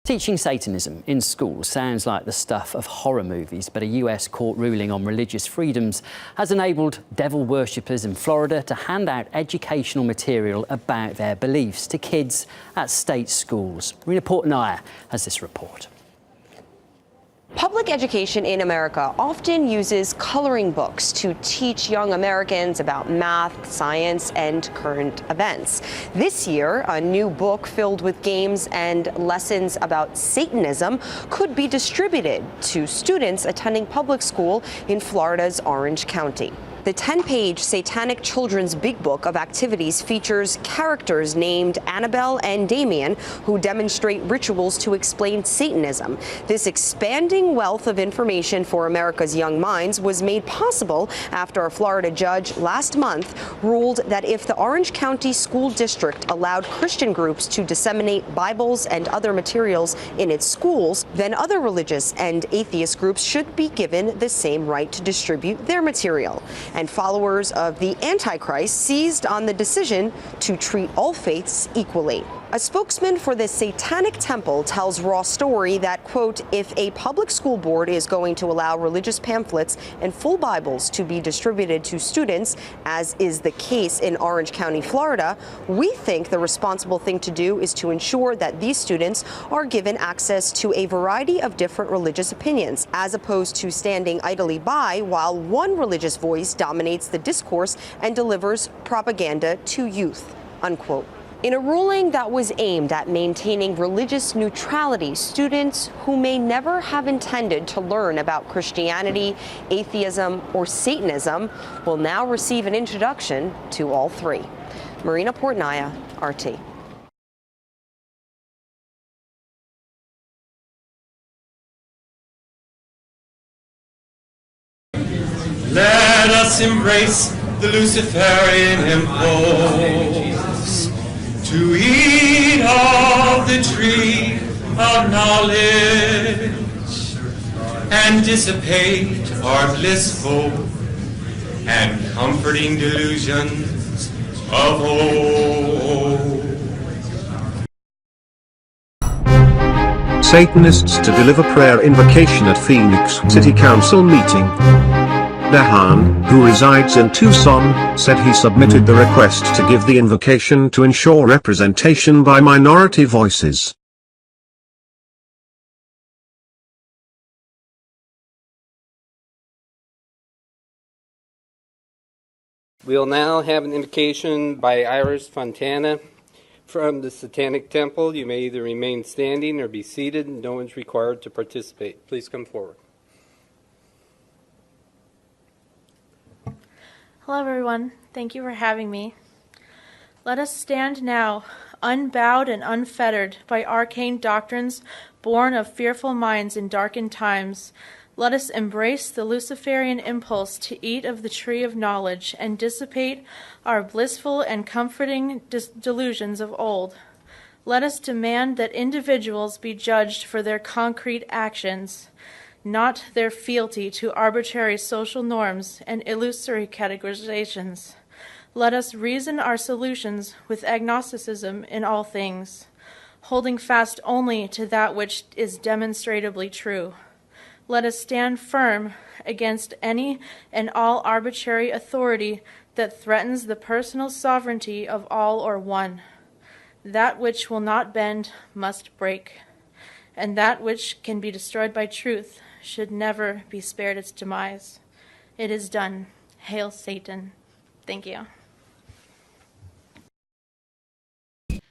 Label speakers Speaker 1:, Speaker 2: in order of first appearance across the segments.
Speaker 1: Teaching Satanism in schools sounds like the stuff of horror movies, but a US court ruling on religious freedoms has enabled devil worshippers in Florida to hand out educational material about their beliefs to kids at state schools. Marina Portnaya has this report.
Speaker 2: Public education in America often uses coloring books to teach young Americans about math, science, and current events. This year, a new book filled with games and lessons about Satanism could be distributed to students attending public school in Florida's Orange County. The 10-page Satanic Children's Big Book of Activities features characters named Annabelle and Damien who demonstrate rituals to explain Satanism. This expanding wealth of information for America's young minds was made possible after a Florida judge last month ruled that if the Orange County School District allowed Christian groups to disseminate Bibles and other materials in its schools, then other religious and atheist groups should be given the same right to distribute their material. And followers of the Antichrist seized on the decision to treat all faiths equally. A spokesman for the Satanic Temple tells Raw Story that, quote, if a public school board is going to allow religious pamphlets and full Bibles to be distributed to students, as is the case in Orange County, Florida, we think the responsible thing to do is to ensure that these students are given access to a variety of different religious opinions, as opposed to standing idly by while one religious voice dominates the discourse and delivers propaganda to youth, unquote. In a ruling that was aimed at maintaining religious neutrality, students who may never have intended to learn about Christianity, atheism, or Satanism will now receive an introduction to all three. Marina Portnaya, RT.
Speaker 3: Let us embrace the Luciferian impulse to eat of the tree of knowledge and dissipate our blissful and comforting delusions of old.
Speaker 4: Satanists to deliver prayer invocation at Phoenix City Council meeting. Dahan, who resides in Tucson, said he submitted the request to give the invocation to ensure representation by minority voices.
Speaker 5: We will now have an invocation by Iris Fontana from the Satanic Temple. You may either remain standing or be seated. No one's required to participate. Please come forward.
Speaker 6: Hello everyone, thank you for having me. Let us stand now, unbowed and unfettered by arcane doctrines born of fearful minds in darkened times. Let us embrace the Luciferian impulse to eat of the tree of knowledge and dissipate our blissful and comforting delusions of old. Let us demand that individuals be judged for their concrete actions, not their fealty to arbitrary social norms and illusory categorizations. Let us reason our solutions with agnosticism in all things, holding fast only to that which is demonstrably true. Let us stand firm against any and all arbitrary authority that threatens the personal sovereignty of all or one. That which will not bend must break, and that which can be destroyed by truth should never be spared its demise. It is done. Hail Satan. Thank you.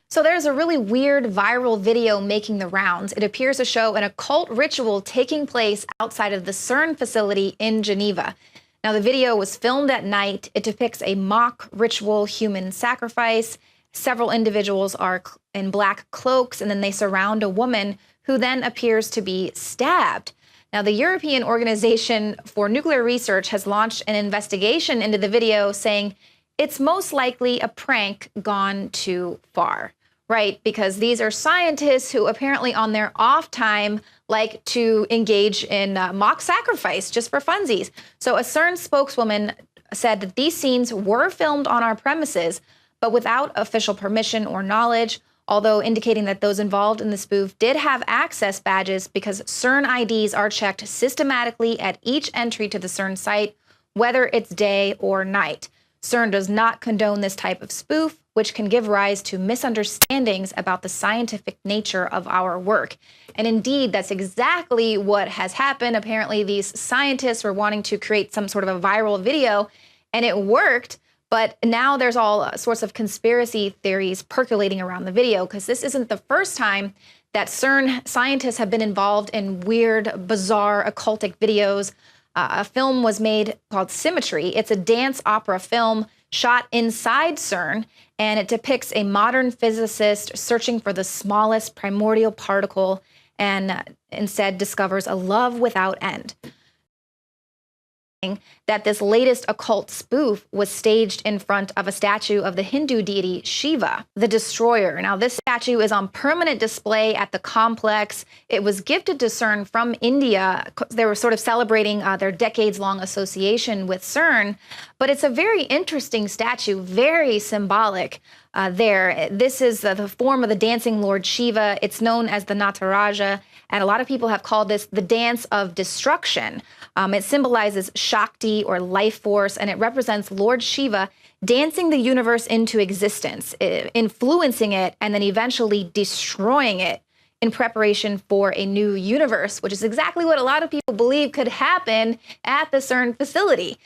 Speaker 7: So there's a really weird viral video making the rounds. It appears to show an occult ritual taking place outside of the CERN facility in Geneva. Now the video was filmed at night. It depicts a mock ritual human sacrifice. Several individuals are in black cloaks, and then they surround a woman who then appears to be stabbed. Now, the European Organization for Nuclear Research has launched an investigation into the video, saying it's most likely a prank gone too far, right? Because these are scientists who apparently on their off time like to engage in mock sacrifice just for funsies. So a CERN spokeswoman said that these scenes were filmed on our premises, but without official permission or knowledge. although indicating that those involved in the spoof did have access badges because CERN IDs are checked systematically at each entry to the CERN site, whether it's day or night. CERN does not condone this type of spoof, which can give rise to misunderstandings about the scientific nature of our work. And indeed, that's exactly what has happened. Apparently, these scientists were wanting to create some sort of a viral video, and it worked. But now there's all sorts of conspiracy theories percolating around the video, because this isn't the first time that CERN scientists have been involved in weird, bizarre, occultic videos. A film was made called Symmetry. It's a dance opera film shot inside CERN, and it depicts a modern physicist searching for the smallest primordial particle and instead discovers a love without end. That this latest occult spoof was staged in front of a statue of the Hindu deity Shiva, the destroyer. Now, this statue is on permanent display at the complex. It was gifted to CERN from India. They were sort of celebrating their decades-long association with CERN, but it's a very interesting statue, very symbolic there. This is the form of the dancing Lord Shiva. It's known as the Nataraja, and a lot of people have called this the dance of destruction. It symbolizes Shakti, or life force, and it represents Lord Shiva dancing the universe into existence, influencing it, and then eventually destroying it in preparation for a new universe, which is exactly what a lot of people believe could happen at the CERN facility.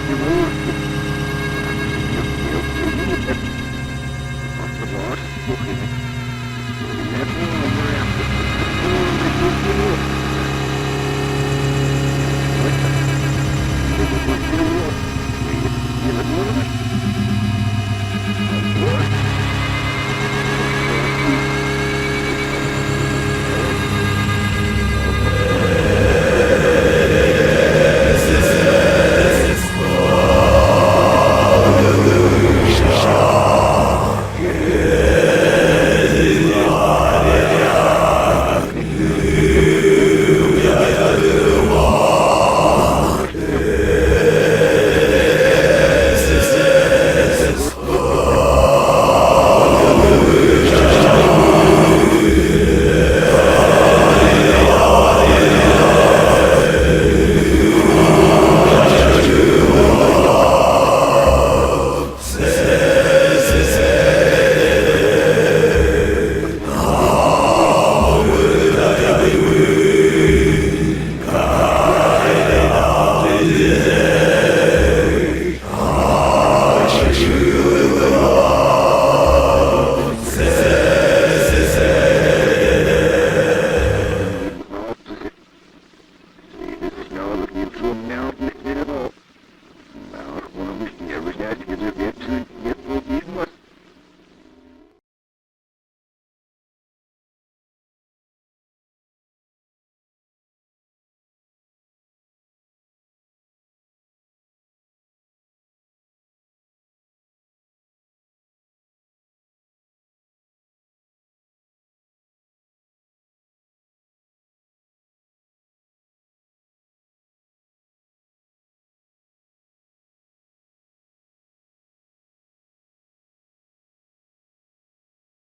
Speaker 8: You're really